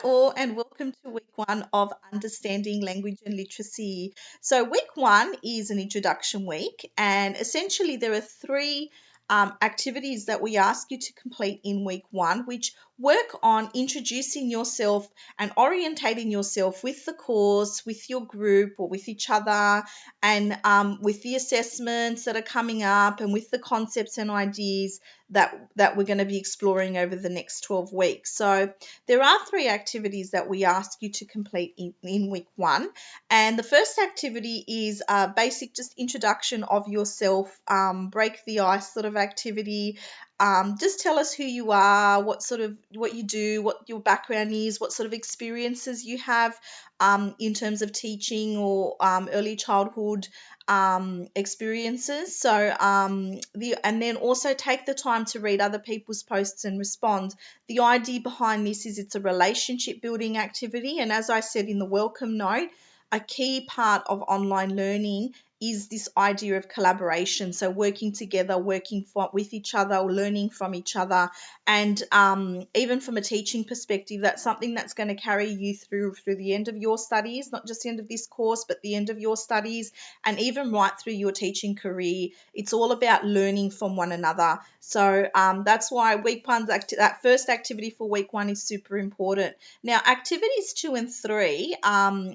all, and welcome to week 1 of Understanding Language and Literacy. So, week 1 is an introduction week, and essentially, there are three activities that we ask you to complete in week 1, which work on introducing yourself and orientating yourself with the course, with your group, or with each other, and with the assessments that are coming up, and with the concepts and ideas that we're going to be exploring over the next 12 weeks. So there are three activities that we ask you to complete in week 1. And the first activity is a basic just introduction of yourself, break the ice sort of activity. Just tell us who you are, what you do, what your background is, what sort of experiences you have in terms of teaching or early childhood experiences. So and then also take the time to read other people's posts and respond. The idea behind this is it's a relationship building activity, and as I said in the welcome note, a key part of online learning is this idea of collaboration. So working together, working with each other, learning from each other, and even from a teaching perspective, that's something that's going to carry you through the end of your studies, not just the end of this course, but the end of your studies, and even right through your teaching career. It's all about learning from one another. So that's why week 1, that first activity for week 1 is super important. Now, activities 2 and 3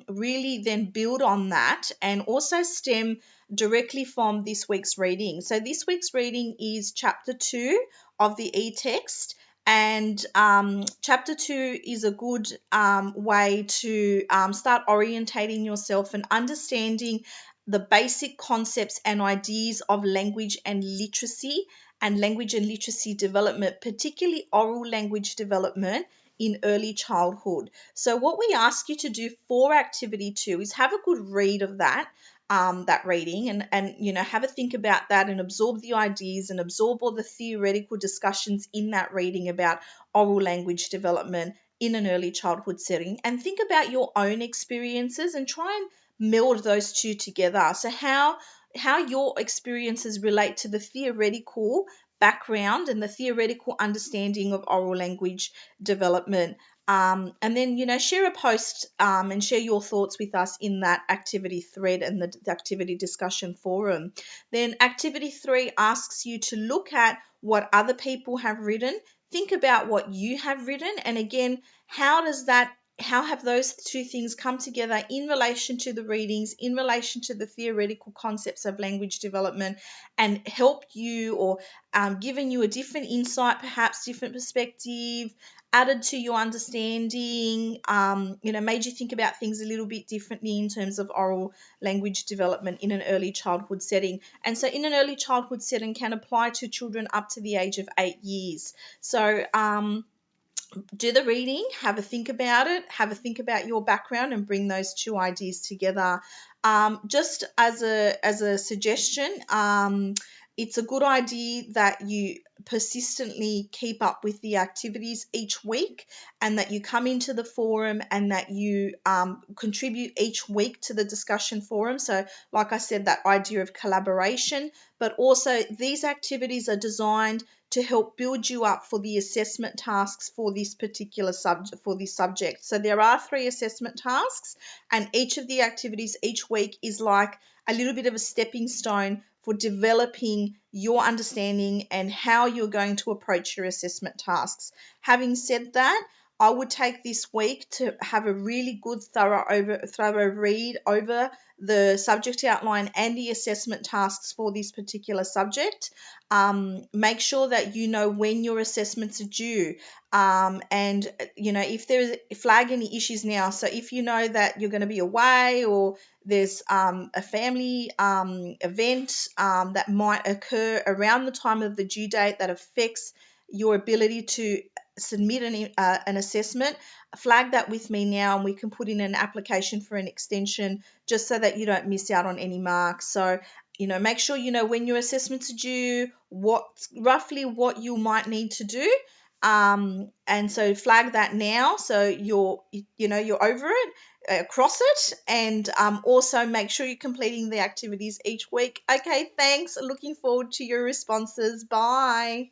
really then build on that and also stem directly from this week's reading. So this week's reading is chapter 2 of the e-text, and chapter 2 is a good way to start orientating yourself and understanding the basic concepts and ideas of language and literacy development, particularly oral language development in early childhood. So what we ask you to do for activity 2 is have a good read of that reading, and have a think about that and absorb the ideas and absorb all the theoretical discussions in that reading about oral language development in an early childhood setting, and think about your own experiences and try and meld those two together. So how your experiences relate to the theoretical background and the theoretical understanding of oral language development. And then, share a post and share your thoughts with us in that activity thread and the activity discussion forum. Then activity 3 asks you to look at what other people have written, think about what you have written, and again, how have those two things come together in relation to the readings, in relation to the theoretical concepts of language development, and help you or given you a different insight, perhaps different perspective, added to your understanding, made you think about things a little bit differently in terms of oral language development in an early childhood setting. And so in an early childhood setting can apply to children up to the age of 8 years. So do the reading, have a think about it, have a think about your background, and bring those two ideas together. Just as a suggestion, it's a good idea that you persistently keep up with the activities each week, and that you come into the forum and that you contribute each week to the discussion forum. So like I said, that idea of collaboration, but also these activities are designed to help build you up for the assessment tasks for this particular subject. So there are 3 assessment tasks, and each of the activities each week is like a little bit of a stepping stone for developing your understanding and how you're going to approach your assessment tasks. Having said that, I would take this week to have a really good thorough read over the subject outline and the assessment tasks for this particular subject. Make sure that you know when your assessments are due, and flag any issues now. So if you know that you're going to be away, or there's a family event that might occur around the time of the due date that affects your ability to submit an assessment, flag that with me now, and we can put in an application for an extension just so that you don't miss out on any marks. So make sure you know when your assessments are due, roughly what you might need to do, and so flag that now so you're over it, cross it, and also make sure you're completing the activities each week. Okay, thanks. Looking forward to your responses. Bye.